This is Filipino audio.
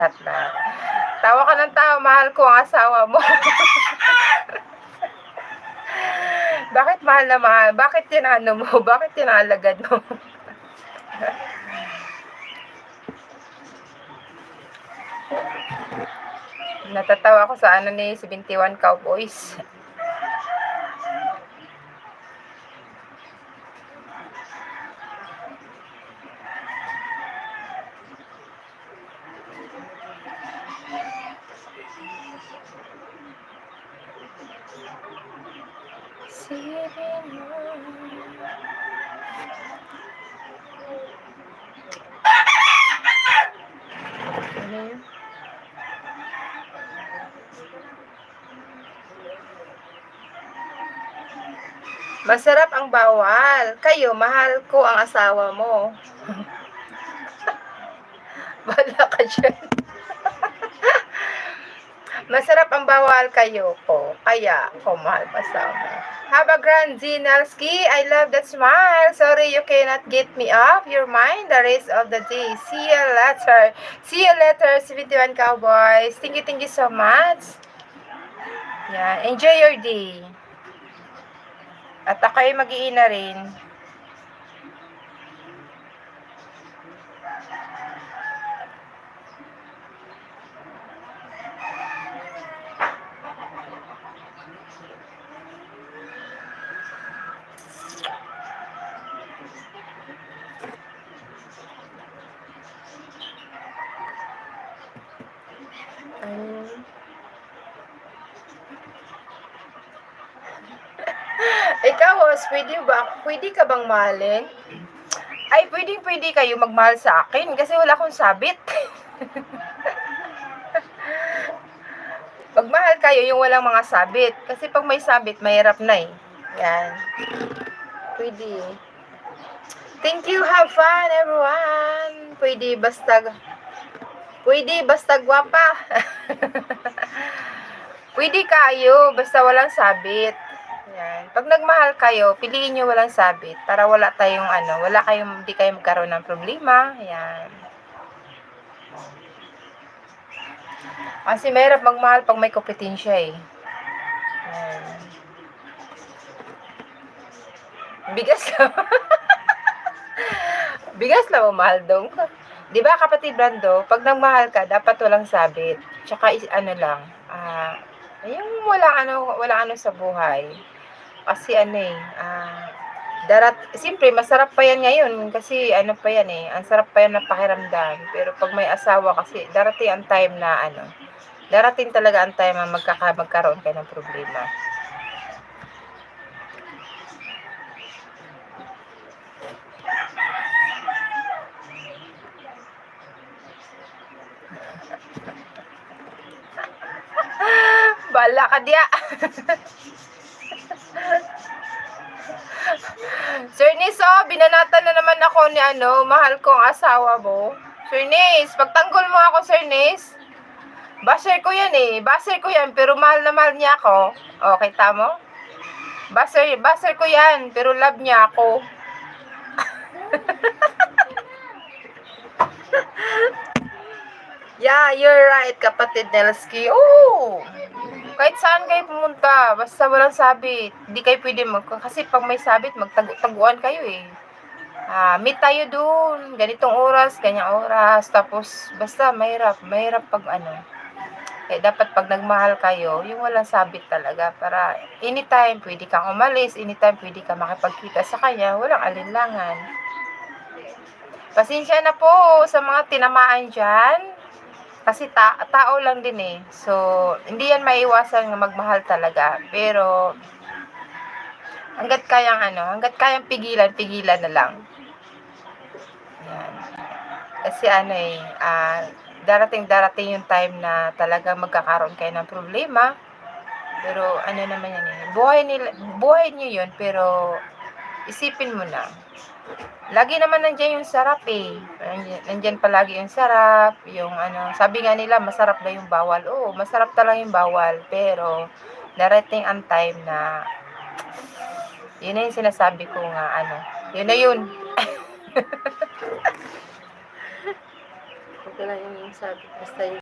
lahat. Tawa ka ng tawa, mahal ko ang asawa mo. Bakit mahal na mahal? Bakit tinano mo? Bakit tinalagad mo? Natatawa ko sa ano ni 71 Cowboys. Sipin mo. Ano yun? Masarap ang bawal. Kayo, mahal ko ang asawa mo. Bahala ka dyan. Masarap ang bawal kayo po. Kaya, mahal pa sa mo. Have a grand Zinalski. I love that smile. Sorry you cannot get me off your mind the rest of the day. See you later. See you later, 71 Cowboys. Thank you so much. Yeah, enjoy your day. At ako ay mag-iina rin. Ikaw, Hoss, pwede ka bang mahalin? Ay, pwede kayo magmahal sa akin kasi wala akong sabit. Magmahal kayo yung walang mga sabit. Kasi pag may sabit, mahirap na eh. Yan. Pwede. Thank you, have fun everyone. Pwede basta gwapa. Pwede kayo, basta walang sabit. Yan. Pag nagmahal kayo, piliin nyo walang sabit para wala hindi kayo magkaroon ng problema. Yan. Kasi mahirap magmahal pag may kompetensya eh. Yan. Bigas lang. Bigas lang mahal dong. 'Di ba kapatid Brando, pag nagmahal ka, dapat walang sabit. Tsaka yung wala ano sa buhay. Kasi siyempre masarap pa yan ngayon kasi pa yan eh, ang sarap pa yan ng pakiramdam. Pero pag may asawa kasi darating talaga ang time na magkaroon kayo ng problema. Bala ka diya. Sir Nis, binanatan na naman ako ni mahal kong asawa mo. Sir Nis, pagtanggol mo ako, Sir Nis. Basher ko yan, pero mahal na mahal niya ako. Okay, tamo? Basher ko yan, pero love niya ako. Yeah, you're right, kapatid Nelski. Oh! Kahit saan kayo pumunta, basta walang sabit. Hindi kayo pwede kasi pag may sabit, magtaguan kayo eh. Meet tayo dun, ganitong oras, ganyang oras. Tapos, basta mahirap pag Eh, dapat pag nagmahal kayo, yung walang sabit talaga para anytime pwede kang umalis, anytime pwede kang makipagkita sa kanya, walang alinlangan. Pasensya na po sa mga tinamaan dyan. Kasi tao lang din eh. So, hindi yan maiwasan ng magmahal talaga. Pero, hanggat kayang pigilan na lang. Yan. Kasi darating yung time na talaga magkakaroon kayo ng problema. Pero naman yan eh. Buhay niyo yun, pero isipin mo na. Lagi naman nandiyan yung sarap eh. Nandiyan palagi yung sarap, sabi nga nila masarap na yung bawal. Oo, masarap talaga yung bawal, pero darating ang time na yun na yung sinasabi ko nga yun na yun. lang yung sabit. Basta